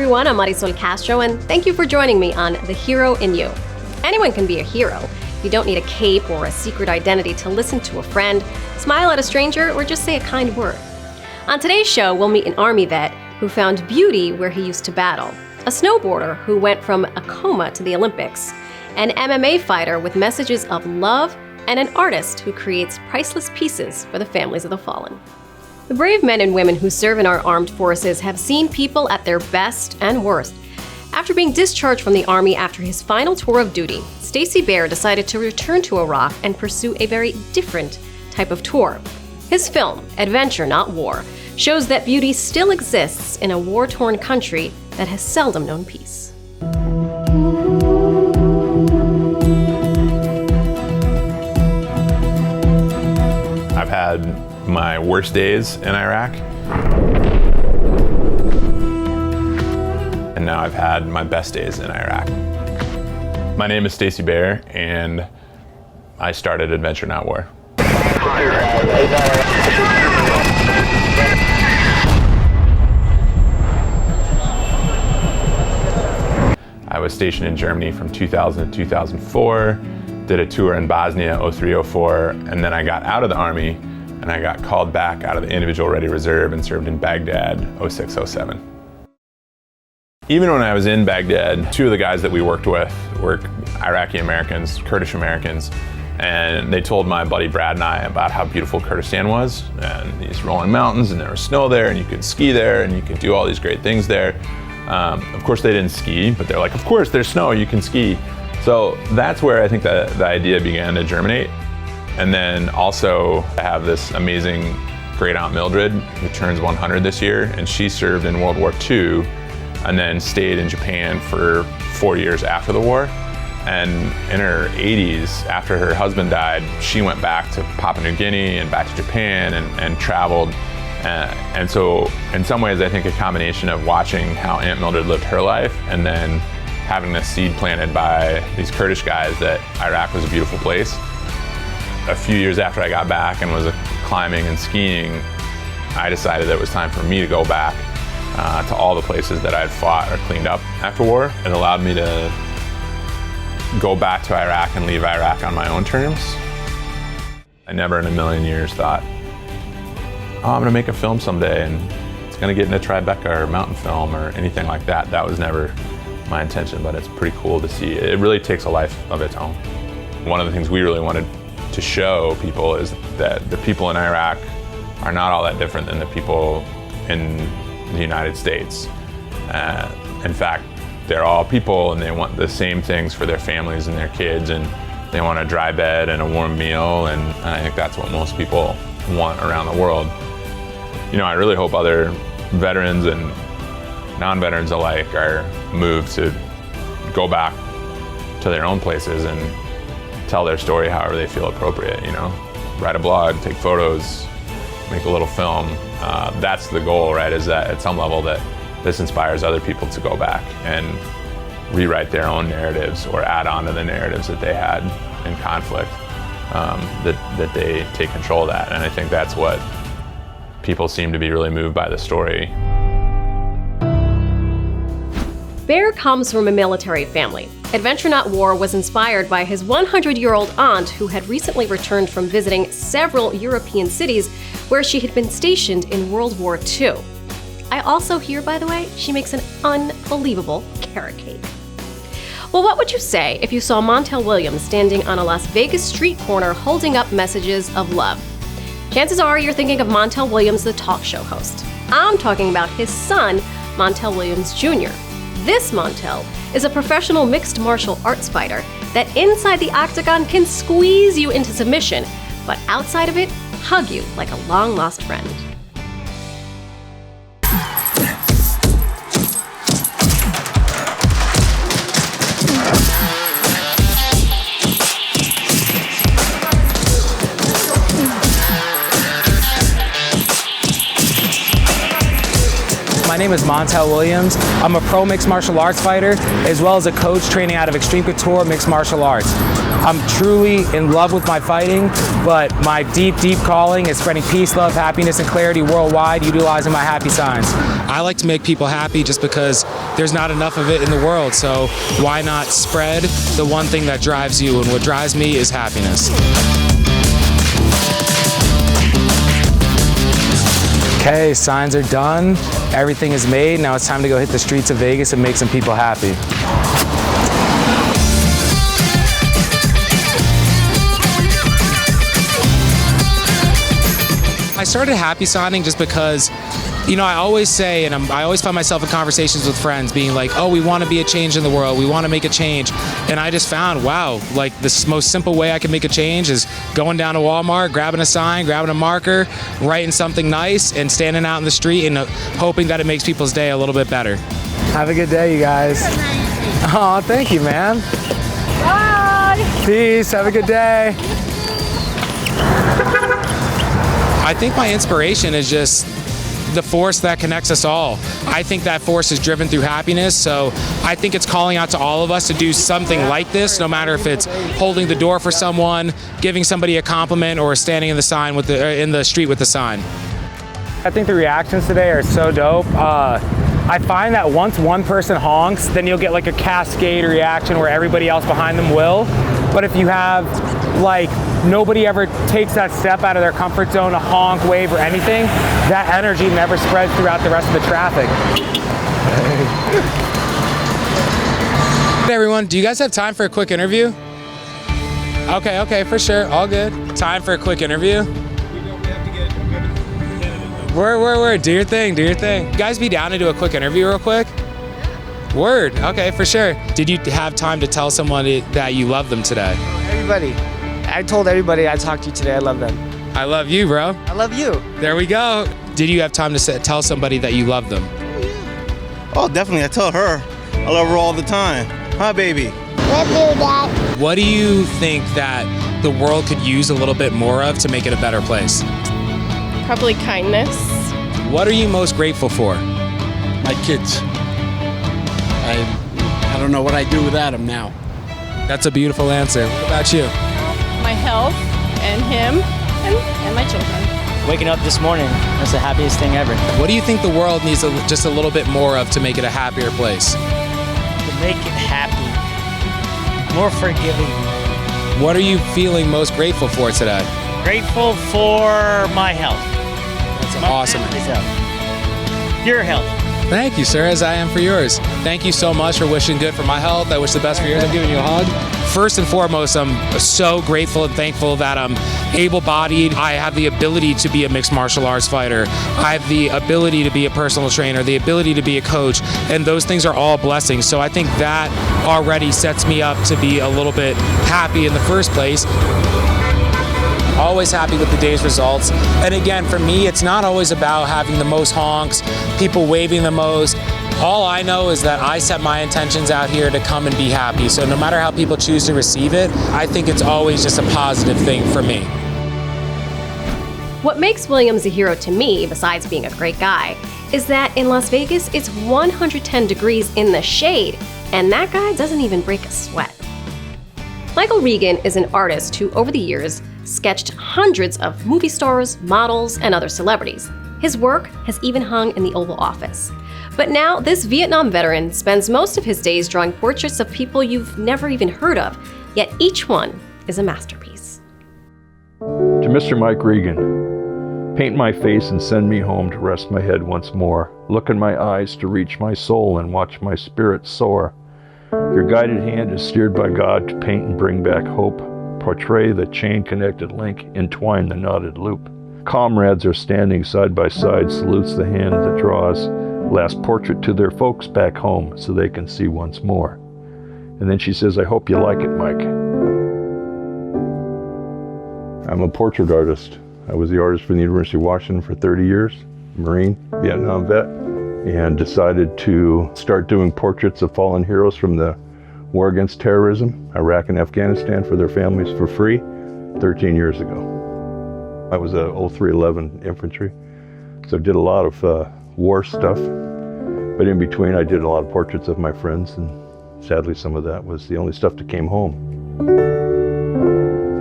everyone, I'm Marysol Castro, and thank you for joining me on The Hero in You. Anyone can be a hero. You don't need a cape or a secret identity to listen to a friend, smile at a stranger, or just say a kind word. On today's show, we'll meet an Army vet who found beauty where he used to battle, a snowboarder who went from a coma to the Olympics, an MMA fighter with messages of love, and an artist who creates priceless pieces for the families of the fallen. The brave men and women who serve in our armed forces have seen people at their best and worst. After being discharged from the Army after his final tour of duty, Stacy Bare decided to return to Iraq and pursue a very different type of tour. His film, Adventure Not War, shows that beauty still exists in a war-torn country that has seldom known peace. I've had my worst days in Iraq, and now I've had my best days in Iraq. My name is Stacy Bare, and I started Adventure Not War. I was stationed in Germany from 2000 to 2004, did a tour in Bosnia 03-04, and then I got out of the Army and I got called back out of the Individual Ready Reserve and served in Baghdad 06-07. Even when I was in Baghdad, two of the guys that we worked with were Iraqi Americans, Kurdish Americans, and they told my buddy Brad and I about how beautiful Kurdistan was, and these rolling mountains, and there was snow there, and you could ski there, and you could do all these great things there. Of course they didn't ski, but they're like, of course there's snow, you can ski. So that's where I think the idea began to germinate. And then also I have this amazing great aunt Mildred who turns 100 this year, and she served in World War II and then stayed in Japan for 4 years after the war. And in her 80s, after her husband died, she went back to Papua New Guinea and back to Japan and traveled. And so in some ways, I think a combination of watching how Aunt Mildred lived her life and then having this seed planted by these Kurdish guys that Iraq was a beautiful place. A few years after I got back and was climbing and skiing, I decided that it was time for me to go back to all the places that I'd fought or cleaned up after war. It allowed me to go back to Iraq and leave Iraq on my own terms. I never in a million years thought, oh, I'm gonna make a film someday and it's gonna get into Tribeca or Mountain Film or anything like that. That was never my intention, but it's pretty cool to see. It really takes a life of its own. One of the things we really wanted to show people is that the people in Iraq are not all that different than the people in the United States. In fact, they're all people and they want the same things for their families and their kids, and they want a dry bed and a warm meal, and I think that's what most people want around the world. You know, I really hope other veterans and non-veterans alike are moved to go back to their own places and tell their story however they feel appropriate, you know? Write a blog, take photos, make a little film. That's the goal, right? Is that at some level that this inspires other people to go back and rewrite their own narratives or add on to the narratives that they had in conflict, that they take control of that. And I think that's what people seem to be really moved by the story. Bare comes from a military family. Adventure Not War was inspired by his 100-year-old aunt who had recently returned from visiting several European cities where she had been stationed in World War II. I also hear, by the way, she makes an unbelievable carrot cake. Well, what would you say if you saw Montel Williams standing on a Las Vegas street corner holding up messages of love? Chances are you're thinking of Montel Williams, the talk show host. I'm talking about his son, Montel Williams Jr. This Montel is a professional mixed martial arts fighter that inside the octagon can squeeze you into submission, but outside of it, hug you like a long-lost friend. My name is Montel Williams. I'm a pro mixed martial arts fighter, as well as a coach training out of Extreme Couture Mixed Martial Arts. I'm truly in love with my fighting, but my deep, deep calling is spreading peace, love, happiness, and clarity worldwide, utilizing my happy signs. I like to make people happy just because there's not enough of it in the world, so why not spread the one thing that drives you, and what drives me is happiness. Okay, signs are done, everything is made, now it's time to go hit the streets of Vegas and make some people happy. I started happy signing just because, you know, I always say, and I always find myself in conversations with friends being like, oh, we want to be a change in the world, we want to make a change. And I just found, wow, like the most simple way I can make a change is going down to Walmart, grabbing a sign, grabbing a marker, writing something nice, and standing out in the street and hoping that it makes people's day a little bit better. Have a good day, you guys. Oh, thank you, man. Bye. Peace, have a good day. I think my inspiration is just the force that connects us all. I think that force is driven through happiness, so I think it's calling out to all of us to do something like this, no matter if it's holding the door for someone, giving somebody a compliment, or standing in the street with the sign. I think the reactions today are so dope. I find that once one person honks, then you'll get like a cascade reaction where everybody else behind them will. But if you have, like, nobody ever takes that step out of their comfort zone to honk, wave, or anything, that energy never spreads throughout the rest of the traffic. Hey everyone, do you guys have time for a quick interview? Okay, for sure, all good. Time for a quick interview? Word, do your thing. You guys be down to do a quick interview real quick? Word, okay, for sure. Did you have time to tell somebody that you love them today? Everybody. I told everybody I talked to you today I love them. I love you, bro. I love you. There we go. Did you have time to tell somebody that you love them? Oh, definitely. I tell her. I love her all the time. Hi, baby. Love you, Dad. What do you think that the world could use a little bit more of to make it a better place? Probably kindness. What are you most grateful for? My kids. I don't know what I'd do without them now. That's a beautiful answer. What about you? My health and him and my children. Waking up this morning, that's the happiest thing ever. What do you think the world needs just a little bit more of to make it a happier place? To make it happy. More forgiving. What are you feeling most grateful for today? Grateful for my health. That's awesome. Family's health. Your health. Thank you, sir, as I am for yours. Thank you so much for wishing good for my health. I wish the best for yours. I'm giving you a hug. First and foremost, I'm so grateful and thankful that I'm able-bodied. I have the ability to be a mixed martial arts fighter. I have the ability to be a personal trainer, the ability to be a coach, and those things are all blessings. So I think that already sets me up to be a little bit happy in the first place. Always happy with the day's results. And again, for me, it's not always about having the most honks, people waving the most. All I know is that I set my intentions out here to come and be happy. So no matter how people choose to receive it, I think it's always just a positive thing for me. What makes Williams a hero to me, besides being a great guy, is that in Las Vegas, it's 110 degrees in the shade, and that guy doesn't even break a sweat. Michael Regan is an artist who, over the years, sketched hundreds of movie stars, models, and other celebrities. His work has even hung in the Oval Office. But now, this Vietnam veteran spends most of his days drawing portraits of people you've never even heard of, yet each one is a masterpiece. To Mr. Mike Regan, paint my face and send me home to rest my head once more. Look in my eyes to reach my soul and watch my spirit soar. Your guided hand is steered by God to paint and bring back hope. Portray the chain-connected link, entwine the knotted loop. Comrades are standing side by side, salutes the hand that draws. Last portrait to their folks back home so they can see once more. And then she says, I hope you like it, Mike. I'm a portrait artist. I was the artist for the University of Washington for 30 years, Marine, Vietnam vet, and decided to start doing portraits of fallen heroes from the war against terrorism, Iraq and Afghanistan, for their families for free 13 years ago. I was a 0311 infantry, so did a lot of war stuff. But in between, I did a lot of portraits of my friends, and sadly, some of that was the only stuff that came home.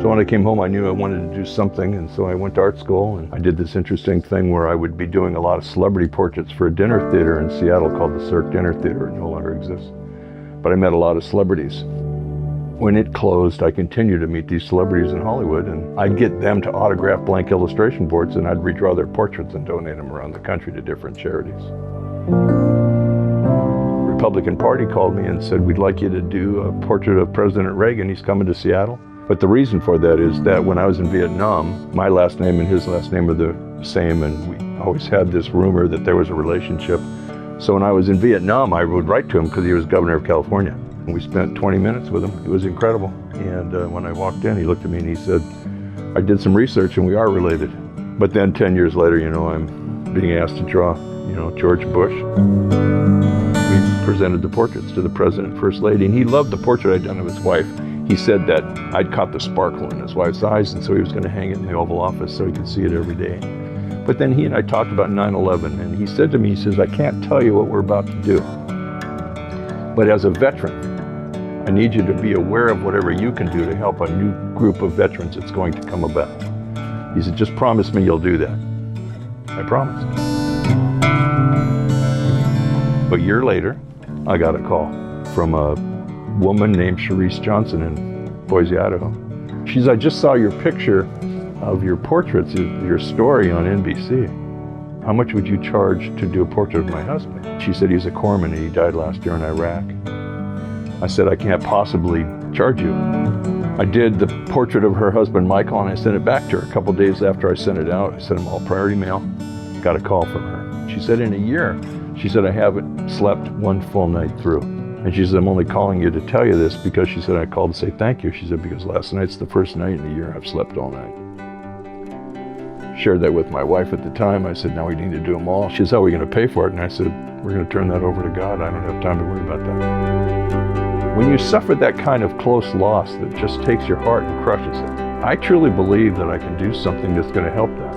So when I came home, I knew I wanted to do something, and so I went to art school, and I did this interesting thing where I would be doing a lot of celebrity portraits for a dinner theater in Seattle called the Cirque Dinner Theater. It no longer exists. But I met a lot of celebrities. When it closed, I continued to meet these celebrities in Hollywood, and I'd get them to autograph blank illustration boards, and I'd redraw their portraits and donate them around the country to different charities. The Republican Party called me and said, we'd like you to do a portrait of President Reagan. He's coming to Seattle. But the reason for that is that when I was in Vietnam, my last name and his last name are the same, and we always had this rumor that there was a relationship. So when I was in Vietnam, I would write to him because he was governor of California. And we spent 20 minutes with him. It was incredible. And when I walked in, he looked at me and he said, I did some research and we are related. But then 10 years later, I'm being asked to draw, George Bush. We presented the portraits to the president and first lady, and he loved the portrait I'd done of his wife. He said that I'd caught the sparkle in his wife's eyes, and so he was going to hang it in the Oval Office so he could see it every day. But then he and I talked about 9/11, and he said to me, he says, I can't tell you what we're about to do. But as a veteran, I need you to be aware of whatever you can do to help a new group of veterans that's going to come about. He said, just promise me you'll do that. I promised. A year later, I got a call from a woman named Charisse Johnson in Boise, Idaho. She said, I just saw your picture of your portraits, your story on NBC. How much would you charge to do a portrait of my husband? She said, he's a corpsman and he died last year in Iraq. I said, I can't possibly charge you. I did the portrait of her husband, Michael, and I sent it back to her. A couple days after I sent it out, I sent him all priority mail, got a call from her. She said, in a year, she said, I haven't slept one full night through. And she said, I'm only calling you to tell you this because she said, I called to say thank you. She said, because last night's the first night in a year I've slept all night. Shared that with my wife at the time. I said, now we need to do them all. She said, how are we going to pay for it? And I said, we're going to turn that over to God. I don't have time to worry about that. When you suffer that kind of close loss that just takes your heart and crushes it, I truly believe that I can do something that's going to help that.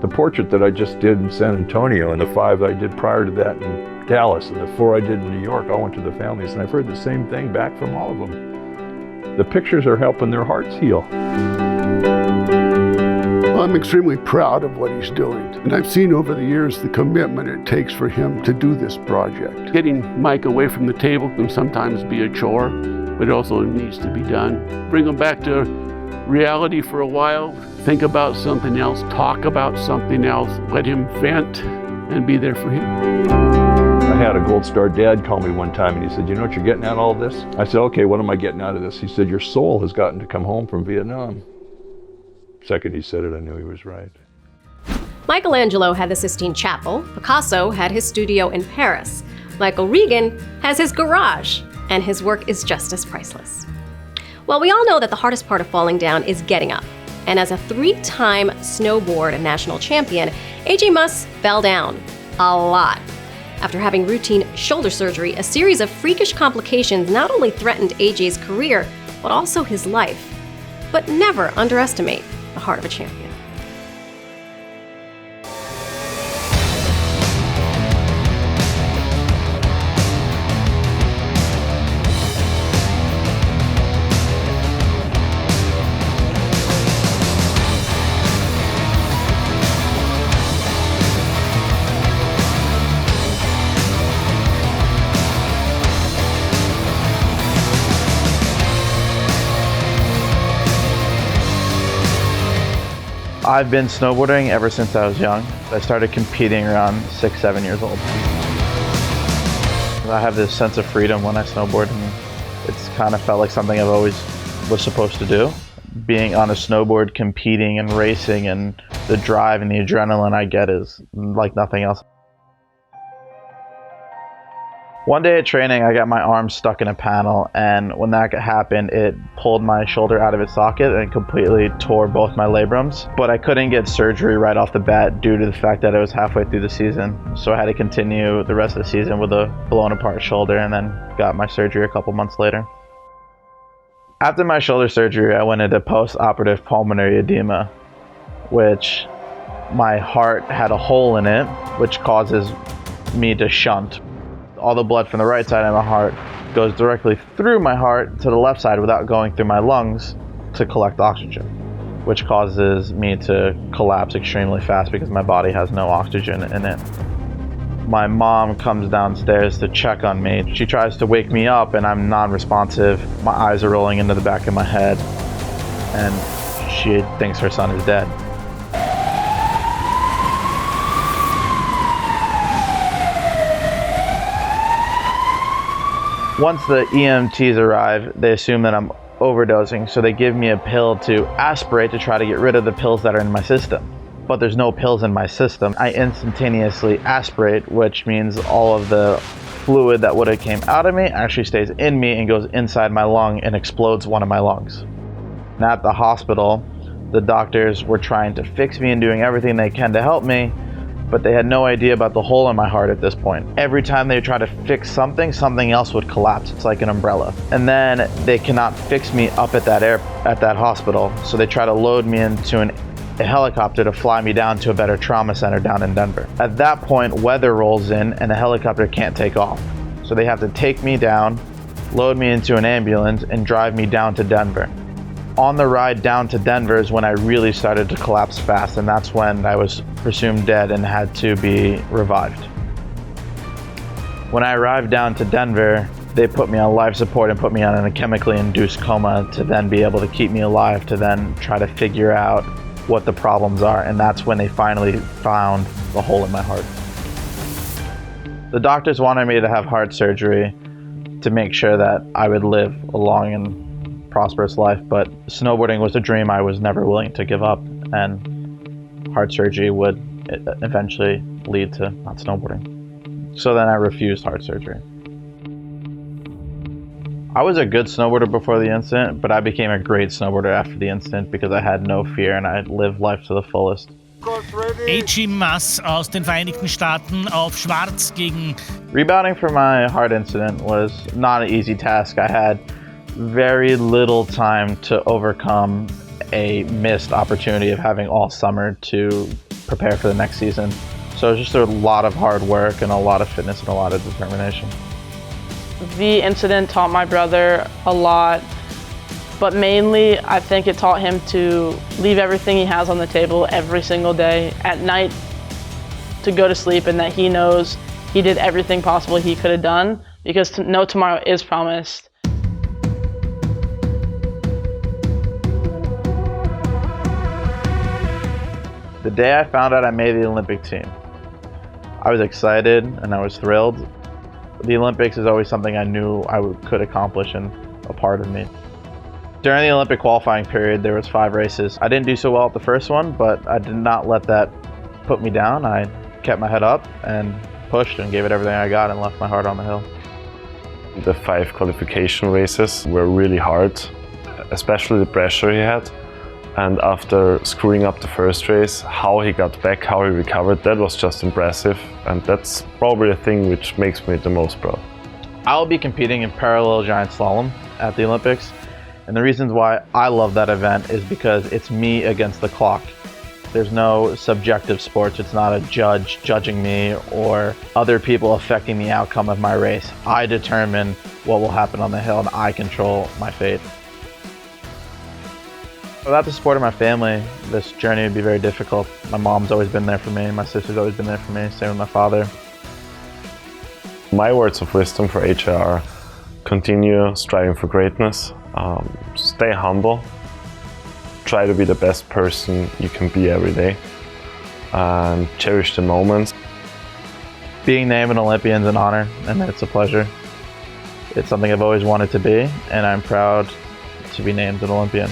The portrait that I just did in San Antonio and the 5 I did prior to that in Dallas and the 4 I did in New York, all went to the families, and I've heard the same thing back from all of them. The pictures are helping their hearts heal. Well, I'm extremely proud of what he's doing, and I've seen over the years the commitment it takes for him to do this project. Getting Mike away from the table can sometimes be a chore, but it also needs to be done. Bring him back to reality for a while, think about something else, talk about something else, let him vent, and be there for him. I had a Gold Star dad call me one time and he said, you know what you're getting out of all this? I said, okay, what am I getting out of this? He said, your soul has gotten to come home from Vietnam. Second he said it, I knew he was right. Michelangelo had the Sistine Chapel, Picasso had his studio in Paris, Michael Regan has his garage, and his work is just as priceless. Well, we all know that the hardest part of falling down is getting up. And as a 3-time snowboard national champion, AJ Muss fell down a lot. After having routine shoulder surgery, a series of freakish complications not only threatened AJ's career, but also his life. But never underestimate the heart of a champion. I've been snowboarding ever since I was young. I started competing around 6-7 years old. I have this sense of freedom when I snowboard, and it's kind of felt like something I've always was supposed to do. Being on a snowboard, competing and racing, and the drive and the adrenaline I get is like nothing else. One day at training, I got my arm stuck in a panel, and when that happened, it pulled my shoulder out of its socket and completely tore both my labrums. But I couldn't get surgery right off the bat due to the fact that it was halfway through the season. So I had to continue the rest of the season with a blown apart shoulder, and then got my surgery a couple months later. After my shoulder surgery, I went into post-operative pulmonary edema, which my heart had a hole in it, which causes me to shunt. All the blood from the right side of my heart goes directly through my heart to the left side without going through my lungs to collect oxygen, which causes me to collapse extremely fast because my body has no oxygen in it. My mom comes downstairs to check on me. She tries to wake me up and I'm non-responsive. My eyes are rolling into the back of my head and she thinks her son is dead. Once the EMTs arrive, they assume that I'm overdosing, so they give me a pill to aspirate to try to get rid of the pills that are in my system. But there's no pills in my system. I instantaneously aspirate, which means all of the fluid that would have came out of me actually stays in me and goes inside my lung and explodes one of my lungs. And at the hospital, the doctors were trying to fix me and doing everything they can to help me, but they had no idea about the hole in my heart at this point. Every time they try to fix something, something else would collapse. It's like an umbrella. And then they cannot fix me up at that hospital, so they try to load me into a helicopter to fly me down to a better trauma center down in Denver. At that point, weather rolls in and the helicopter can't take off. So they have to take me down, load me into an ambulance, and drive me down to Denver. On the ride down to Denver is when I really started to collapse fast, and that's when I was presumed dead and had to be revived. When I arrived down to Denver, they put me on life support and put me on a chemically induced coma to then be able to keep me alive, to then try to figure out what the problems are, and that's when they finally found the hole in my heart. The doctors wanted me to have heart surgery to make sure that I would live a long and prosperous life, but snowboarding was a dream I was never willing to give up, and heart surgery would eventually lead to not snowboarding. So then I refused heart surgery. I was a good snowboarder before the incident, but I became a great snowboarder after the incident because I had no fear and I lived life to the fullest. AG Muss aus den Vereinigten Staaten auf Schwarz gegen... Rebounding from my heart incident was not an easy task. I had very little time to overcome a missed opportunity of having all summer to prepare for the next season. So it was just a lot of hard work and a lot of fitness and a lot of determination. The incident taught my brother a lot, but mainly I think it taught him to leave everything he has on the table every single day at night to go to sleep, and that he knows he did everything possible he could have done, because no tomorrow is promised. The day I found out I made the Olympic team, I was excited and I was thrilled. The Olympics is always something I knew I could accomplish and a part of me. During the Olympic qualifying period, there was 5 races. I didn't do so well at the first one, but I did not let that put me down. I kept my head up and pushed and gave it everything I got and left my heart on the hill. The 5 qualification races were really hard, especially the pressure he had. And after screwing up the first race, how he got back, how he recovered, that was just impressive. And that's probably the thing which makes me the most proud. I'll be competing in parallel giant slalom at the Olympics. And the reasons why I love that event is because it's me against the clock. There's no subjective sports. It's not a judge judging me or other people affecting the outcome of my race. I determine what will happen on the hill and I control my fate. Without the support of my family, this journey would be very difficult. My mom's always been there for me, my sister's always been there for me, same with my father. My words of wisdom for AJ are: continue striving for greatness, stay humble, try to be the best person you can be every day, and cherish the moments. Being named an Olympian is an honor, and it's a pleasure. It's something I've always wanted to be, and I'm proud to be named an Olympian.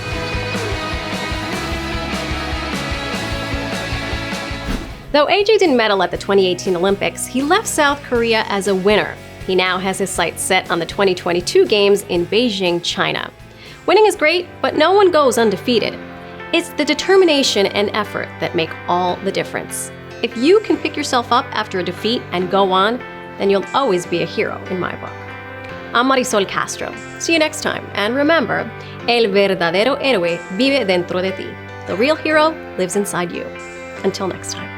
Though AJ didn't medal at the 2018 Olympics, he left South Korea as a winner. He now has his sights set on the 2022 Games in Beijing, China. Winning is great, but no one goes undefeated. It's the determination and effort that make all the difference. If you can pick yourself up after a defeat and go on, then you'll always be a hero in my book. I'm Marysol Castro. See you next time, and remember, el verdadero héroe vive dentro de ti. The real hero lives inside you. Until next time.